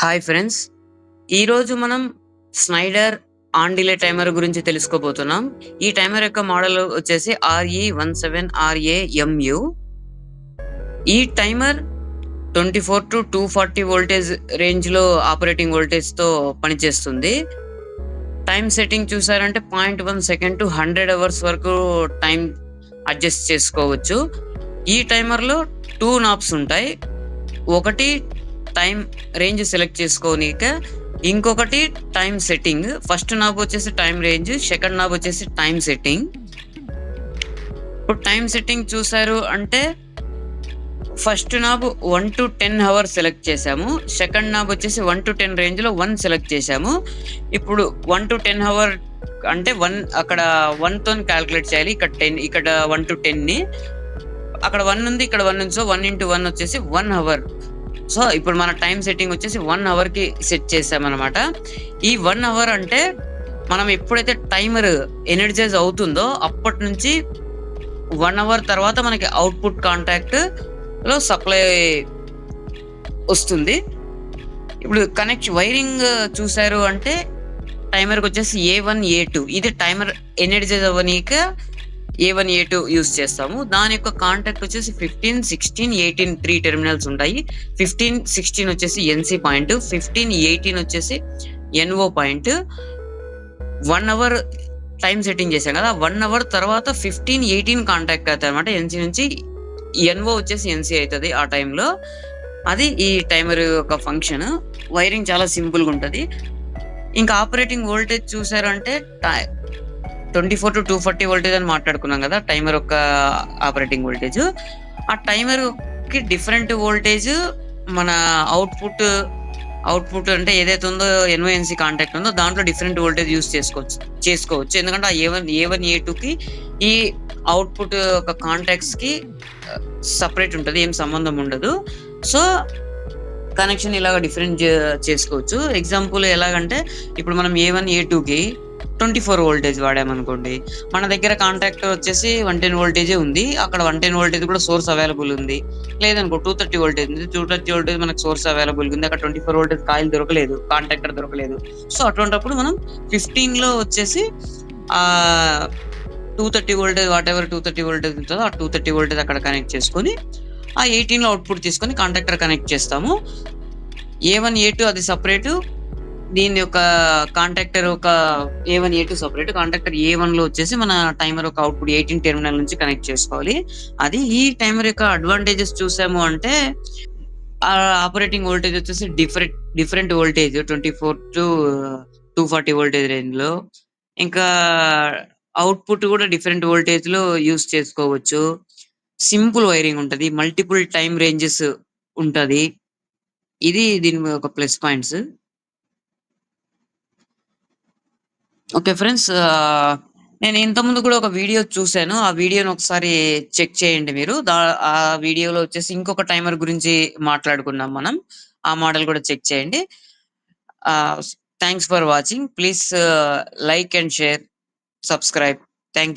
Hi friends. ఈరోజు మనం Schneider on delay timer గురించి తెలుసుకోబోతున్నాం. ఈ టైమర్ యొక్క మోడల్ వచ్చేసి RE17RAMU. ఈ టైమర్ 24 to 240 వోల్టేజ్ రేంజ్‌లో ఆపరేటింగ్ వోల్టేజ్‌తో పనిచేస్తుంది. టైమ్ సెట్టింగ్ చూసారంటే 0.1 సెకండ్ టు 100 అవర్స్ వరకు టైం అడ్జస్ట్ చేసుకోవచ్చు. ఈ టైమర్‌లో 2 నాబ్స్ ఉంటాయి. ఒకటి టైం రేంజ్ సెలెక్ట్ చేసుకోనీక, ఇంకొకటి టైమ్ సెట్టింగ్. ఫస్ట్ నాబ్ వచ్చేసి టైం రేంజ్, సెకండ్ నాబ్ వచ్చేసి టైం సెట్టింగ్. ఇప్పుడు టైం సెట్టింగ్ చూసారు అంటే first knob 1 to 10 hours select చేసాము. సెకండ్ నాబ్ వచ్చేసి 1 to 10 రేంజ్‌లో 1 సెలెక్ట్ చేసాము. ఇప్పుడు 1 to 10 అవర్ అంటే 1 అక్కడ 1 తోని కాలిక్యులేట్ చేయాలి. ఇక్కడ 10, ఇక్కడ 1 to 10ని, అక్కడ 1 ఉంది, ఇక్కడ 1 ఉంది. సో 1 into 1 వచ్చేసి 1 అవర్. సో ఇప్పుడు మన టైం సెట్టింగ్ వచ్చేసి 1 అవర్‌కి సెట్ చేసామన్నమాట. ఈ 1 అవర్ అంటే మనం ఎప్పుడైతే టైమర్ ఎనర్జైజ్ అవుతుందో అప్పటి నుంచి 1 అవర్ తర్వాత మనకి అవుట్‌పుట్ కాంటాక్ట్‌లో సప్లై వస్తుంది. ఇప్పుడు వైరింగ్ చూసారు అంటే టైమర్‌కి వచ్చేసి A1, A2 ఇది timer energise అవ్వనీక A1, A2 use చేస్తాము. దాని యొక్క కాంటాక్ట్ వచ్చేసి 15, 16, 18 3 టెర్మినల్స్ ఉంటాయి. 15, 16 వచ్చేసి NC పాయింట్, 15, 18 వచ్చేసి NO point. 1 hour time setting చేసాం కదా, 1 అవర్ తర్వాత 15, 18 కాంటాక్ట్ అవుతాయి అనమాట. NC నుంచి NO వచ్చేసి NC అవుతుంది ఆ టైంలో. అది ఈ టైమర్ యొక్క ఫంక్షన్. వైరింగ్ చాలా సింపుల్గా ఉంటుంది. ఇంకా ఆపరేటింగ్ వోల్టేజ్ చూసారు అంటే 24 to 240 వోల్టేజ్ అని మాట్లాడుకున్నాం కదా టైమర్ యొక్క ఆపరేటింగ్ వోల్టేజ్. ఆ టైమర్కి డిఫరెంట్ వోల్టేజ్ మన అవుట్పుట్ అంటే ఏదైతే ఉందో NONC కాంటాక్ట్ ఉందో దాంట్లో డిఫరెంట్ వోల్టేజ్ యూస్ చేసుకోవచ్చు. ఎందుకంటే ఆ A1, A2కి ఈ అవుట్పుట్ యొక్క కాంటాక్ట్స్కి సపరేట్ ఉంటుంది, ఏం సంబంధం ఉండదు. సో కనెక్షన్ ఇలాగ డిఫరెంట్ చేసుకోవచ్చు. ఎగ్జాంపుల్ ఎలాగంటే ఇప్పుడు మనం A1, A2కి 24 వోల్టేజ్ వాడామనుకోండి, మన దగ్గర కాంటాక్ట్ వచ్చేసి 110 వోల్టేజే ఉంది. అక్కడ 110 వోల్టేజ్ కూడా సోర్స్ అవైలబుల్ ఉంది. లేదనుకో 230 వోల్టేజ్ ఉంది, 230 వోల్టేజ్ మనకు సోర్స్ అవైలబుల్ ఉంది. అక్కడ 24 వోల్టేజ్ కాయిల్ దొరకలేదు, కాంటాక్టర్ దొరకలేదు. సో అటువంటిప్పుడు మనం 15లో వచ్చేసి 230 వోల్టేజ్ వాట్ ఎవర్ 230 వోల్టేజ్ ఉంటుందో ఆ 230 వోల్టేజ్ అక్కడ కనెక్ట్ చేసుకొని ఆ 18లో అవుట్పుట్ తీసుకొని కాంటాక్టర్ కనెక్ట్ చేస్తాము. A1, A2 అది సపరేటు, దీని యొక్క కాంటాక్టర్ ఒక A1, A2 సపరేట్. కాంటాక్టర్ A1లో వచ్చేసి మన టైమర్ ఒక అవుట్పుట్ 18 టెర్మినల్ నుంచి కనెక్ట్ చేసుకోవాలి. అది ఈ టైమర్ యొక్క అడ్వాంటేజెస్ చూసాము అంటే ఆపరేటింగ్ వోల్టేజ్ వచ్చేసి డిఫరెంట్ వోల్టేజ్ 24 to 240 వోల్టేజ్ రేంజ్లో. ఇంకా అవుట్పుట్ కూడా డిఫరెంట్ వోల్టేజ్లో యూస్ చేసుకోవచ్చు. సింపుల్ వైరింగ్ ఉంటుంది, మల్టిపుల్ టైం రేంజెస్ ఉంటుంది. ఇది దీని ఒక ప్లస్ పాయింట్స్. ఓకే ఫ్రెండ్స్, నేను ఇంతకుముందు కూడా ఒక వీడియో చూశాను. ఆ వీడియోని ఒకసారి చెక్ చేయండి మీరు. ఆ వీడియోలో వచ్చేసి ఇంకొక టైమర్ గురించి మాట్లాడుకున్నాం మనం. ఆ మోడల్ కూడా చెక్ చేయండి. Thanks for watching. Please like and share, subscribe. Thank